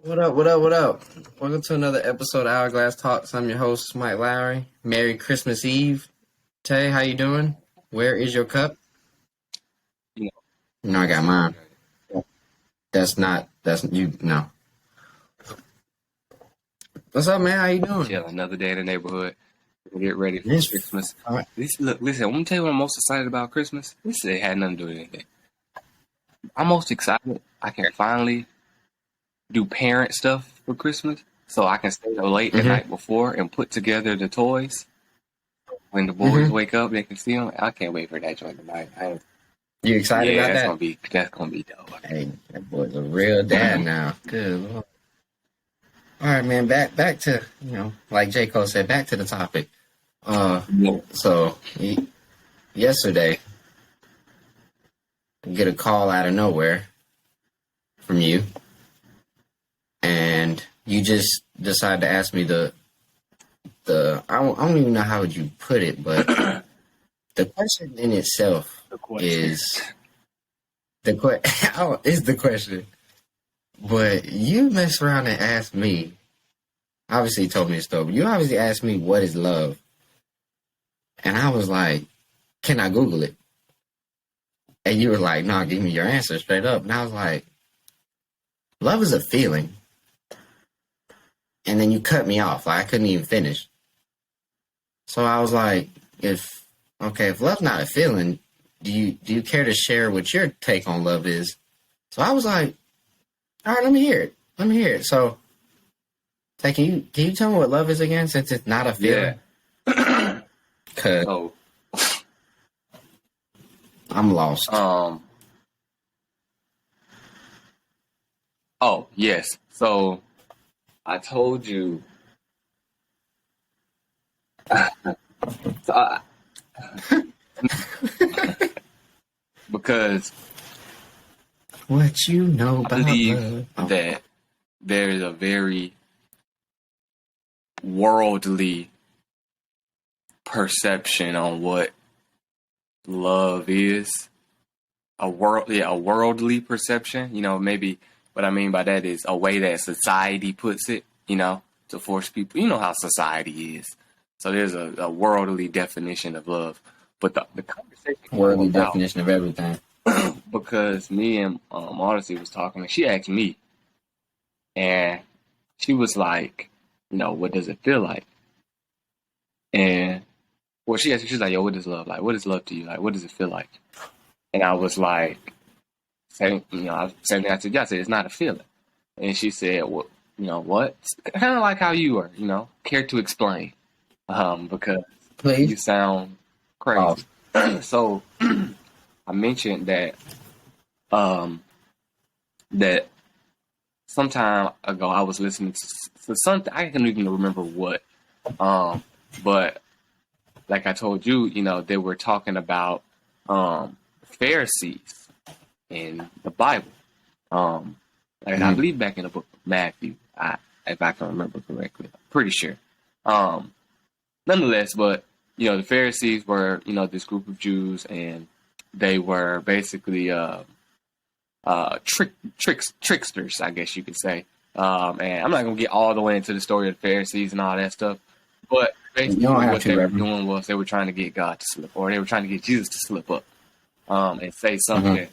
What up, what up, what up? Welcome to another episode of Hourglass Talks. I'm your host, Mike Lowry. Merry Christmas Eve. Tay, how you doing? Where is your cup? You You know, I got mine. That's you, no. What's up, man? How you doing? chill, another day in the neighborhood. Get ready for Yes. Christmas. All right. Listen, I'm gonna tell you what I'm most excited about Christmas. This had nothing to do with anything. I'm most excited I can finally do parent stuff for Christmas. So I can stay up late the night before and put together the toys. When the boys wake up, they can see them. I can't wait for that joint tonight. You excited about that's that? that's gonna be dope. Hey, that boy's a real dad now. Good Lord. All right, man. Back to like J. Cole said, back to the topic. So yesterday, I get a call out of nowhere from you, and you just decide to ask me the I don't even know how would you put it, but the question in itself is is the question. But you mess around and ask me. Obviously, you told me the story. But you obviously asked me what is love, and I was like, "Can I Google it?" And you were like, "No, give me your answer straight up." And I was like, "Love is a feeling." And then you cut me off. Like, I couldn't even finish. So I was like, if love's not a feeling, do you care to share what your take on love is? So I was like, all right, let me hear it. So, can you tell me what love is again, since it's not a feeling? Yeah. Cause So I'm lost. Oh yes. So I told you. Because What you know I about believe love? Oh. that there is a very worldly perception on what love is. A worldly perception. Maybe what I mean by that is a way that society puts it. To force people. You know how society is. So there's a worldly definition of love. But the conversation Worldly definition of everything. because me and Odyssey was talking, and she asked me, and she was like, what does it feel like? And she asked me, she's like, yo, what is love like? What is love to you? Like, what does it feel like? And I was like, same thing I said, I said, it's not a feeling. And she said, well, what? Kind of like how you are, care to explain? Because Please. you sound crazy. Oh. So I mentioned that that some time ago I was listening to something, I can't even remember what, but like I told you, they were talking about Pharisees in the Bible. I believe back in the book of Matthew, if I can remember correctly, I'm pretty sure. Nonetheless, but the Pharisees were this group of Jews, and they were basically tricksters, I guess you could say. And I'm not gonna get all the way into the story of the Pharisees and all that stuff, but basically what they were doing was they were trying to get God to slip, or they were trying to get Jesus to slip up, and say something,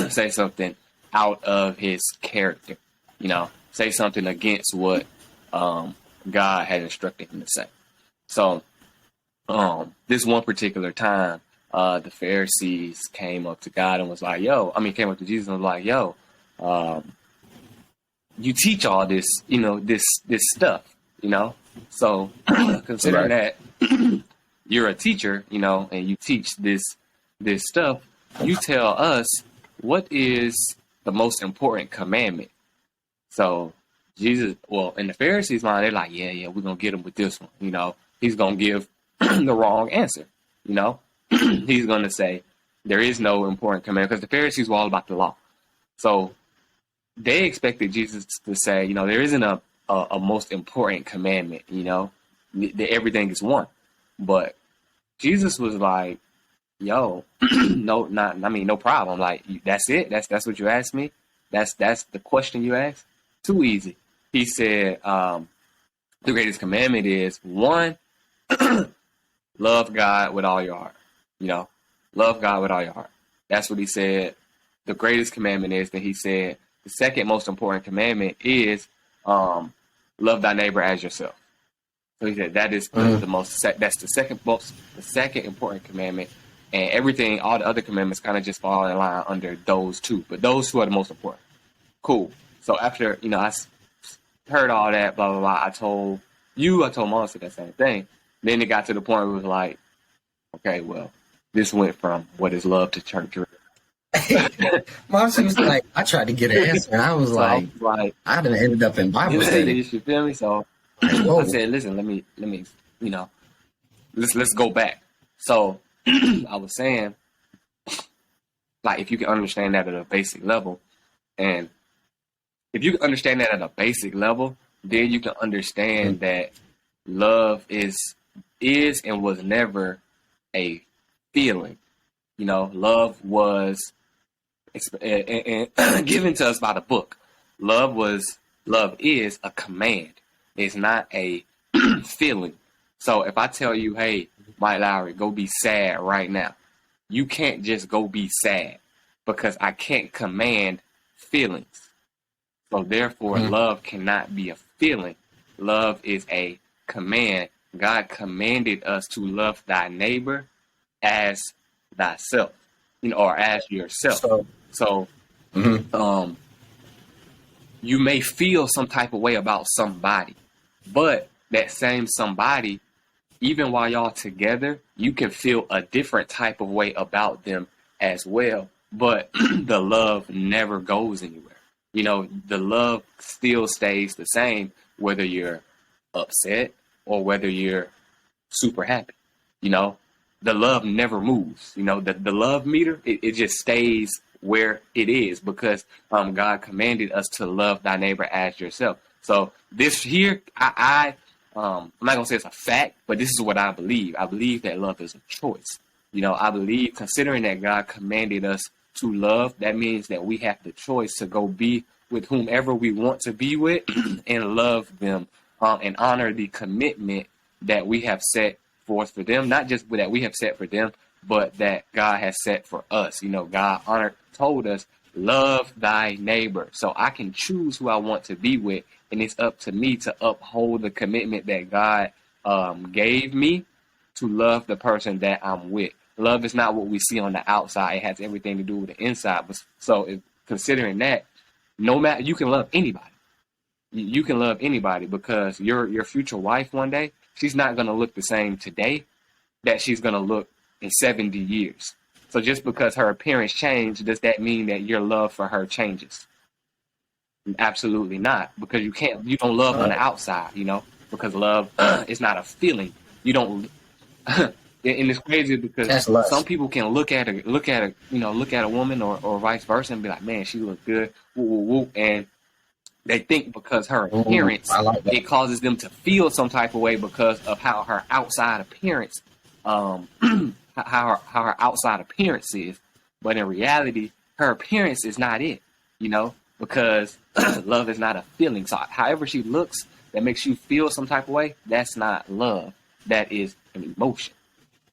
say something out of his character, say something against what God had instructed him to say. So this one particular time, the Pharisees came up to God and was like, came up to Jesus and was like, yo, you teach all this, this stuff, So considering that you're a teacher, and you teach this stuff, you tell us what is the most important commandment. So Jesus, in the Pharisees' mind, they're like, yeah, we're going to get him with this one. He's going to give the wrong answer. He's going to say there is no important commandment, because the Pharisees were all about the law. So they expected Jesus to say, there isn't a most important commandment, everything is one. But Jesus was like, yo, no problem. Like, that's it. That's what you asked me. That's the question you asked. Too easy. he said, the greatest commandment is one, love God with all your heart. You know, love God with all your heart. That's what he said. The greatest commandment is that he said the second most important commandment is love thy neighbor as yourself. So he said that is the most. That's the second important commandment, and everything, all the other commandments, kind of just fall in line under those two. But those two are the most important. Cool. So after I heard all that, blah blah blah, I told Melissa that same thing. Then it got to the point where it was like, okay, well, this went from what is love to church. Marcy was like, I tried to get an answer, and I was So like, I done ended up in Bible study. You feel me? So Whoa. I said, listen, let me, let's go back. So I was saying, like, if you can understand that at a basic level, and if you can understand that at a basic level, then you can understand that love is and was never a feeling. You know, love was given to us by the book. Love is a command. It's not a feeling. So if I tell you, hey, Mike Lowry, go be sad right now, you can't just go be sad because I can't command feelings. So therefore, love cannot be a feeling. Love is a command. God commanded us to love thy neighbor as thyself, or as yourself. So you may feel some type of way about somebody, but that same somebody, even while y'all together, you can feel a different type of way about them as well. But the love never goes anywhere. The love still stays the same, whether you're upset or whether you're super happy. The love never moves. The love meter, it just stays where it is because God commanded us to love thy neighbor as yourself. So this here, I'm not gonna say it's a fact, but this is what I believe. I believe that love is a choice. I believe, considering that God commanded us to love, that means that we have the choice to go be with whomever we want to be with and love them and honor the commitment that we have set forth for them. Not just that we have set for them, but that God has set for us. God told us, love thy neighbor. So I can choose who I want to be with, and it's up to me to uphold the commitment that God gave me to love the person that I'm with. Love is not what we see on the outside. It has everything to do with the inside. So considering that, no matter, you can love anybody. You can love anybody because your future wife one day, she's not going to look the same today that she's going to look in 70 years. So just because her appearance changed, does that mean that your love for her changes? Absolutely not, because you don't love on the outside, because love is not a feeling. You don't, and it's crazy because some people can look at a woman or vice versa and be like, man, she look good, woo, woo, woo. And they think because her appearance, it causes them to feel some type of way because of how her outside appearance, how her outside appearance is. But in reality, her appearance is not it, because love is not a feeling. So however she looks, that makes you feel some type of way, that's not love. That is an emotion.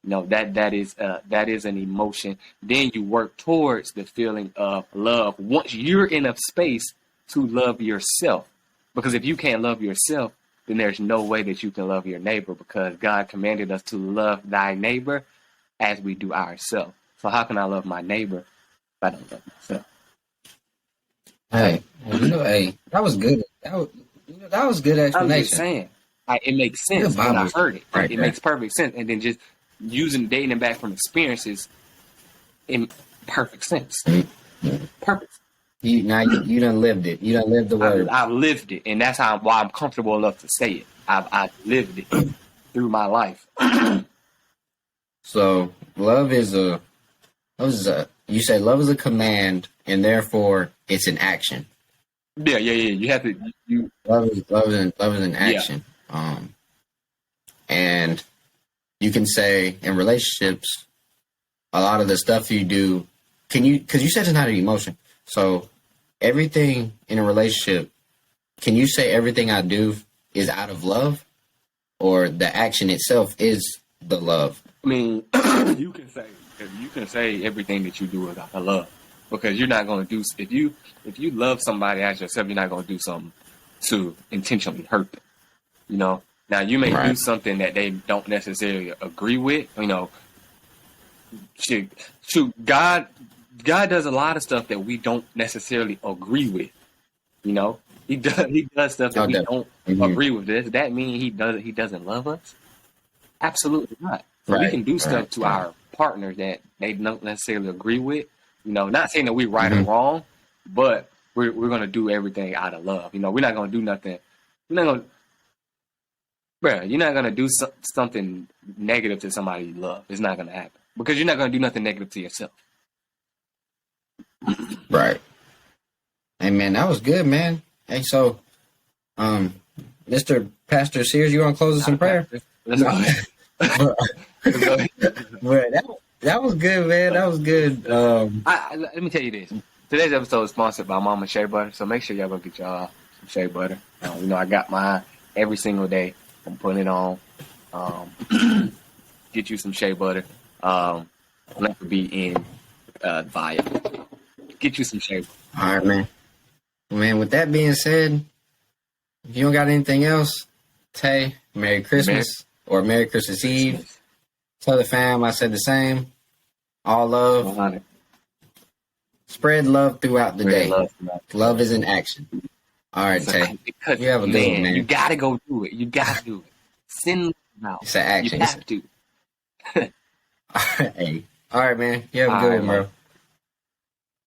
That is an emotion. Then you work towards the feeling of love once you're in a space to love yourself. Because if you can't love yourself, then there's no way that you can love your neighbor, because God commanded us to love thy neighbor as we do ourselves. So how can I love my neighbor if I don't love myself? Hey, that was good. That was good explanation. I'm just saying, it makes sense when I heard it. Right, it makes perfect sense. And then just dating back from experiences in perfect sense. Perfect. You done lived it. You done lived the word. I lived it, and that's why I'm comfortable enough to say it. I've lived it through my life. So love is you say love is a command, and therefore it's an action. Yeah. You have to. Love is an action. Yeah. And you can say in relationships, a lot of the stuff you do, because you said it's not an emotion. So everything in a relationship can you say everything I do is out of love, or the action itself is the love? I mean, you can say everything that you do is out of love, because you're not going to do if you love somebody as yourself, you're not going to do something to intentionally hurt them. You know. Now you may do something that they don't necessarily agree with. You know, shoot, God does a lot of stuff that we don't necessarily agree with. You know, he does stuff that we don't agree with. Does that mean he doesn't love us? Absolutely not. So we can do stuff to our partner that they don't necessarily agree with. You know, not saying that we're right or wrong, but we're going to do everything out of love. You know, we're not going to do nothing. We're not going to, bro, you're not going to do something negative to somebody you love. It's not going to happen, because you're not going to do nothing negative to yourself. Right. Hey, man, that was good, man. Hey, so, Mr. Pastor Sears, you want to close us in prayer? Let's go. But that was good, man. That was good. Let me tell you this. Today's episode is sponsored by Mama Shea Butter, so make sure y'all go get y'all some Shea Butter. You know, I got mine every single day. I'm putting it on. Get you some Shea Butter. Link will be in bio. Get you some Shea Butter. All right, man. Man, with that being said, if you don't got anything else, Tay, Merry Christmas or Merry Christmas Eve. Tell the fam I said the same. All love. 100. Spread love throughout the day. Love is in action. All right, Tay. You have a good one, man. You got to go do it. You got to do it. Send them out. It's an action. You have to. Hey. All right, man. You have a good one, bro.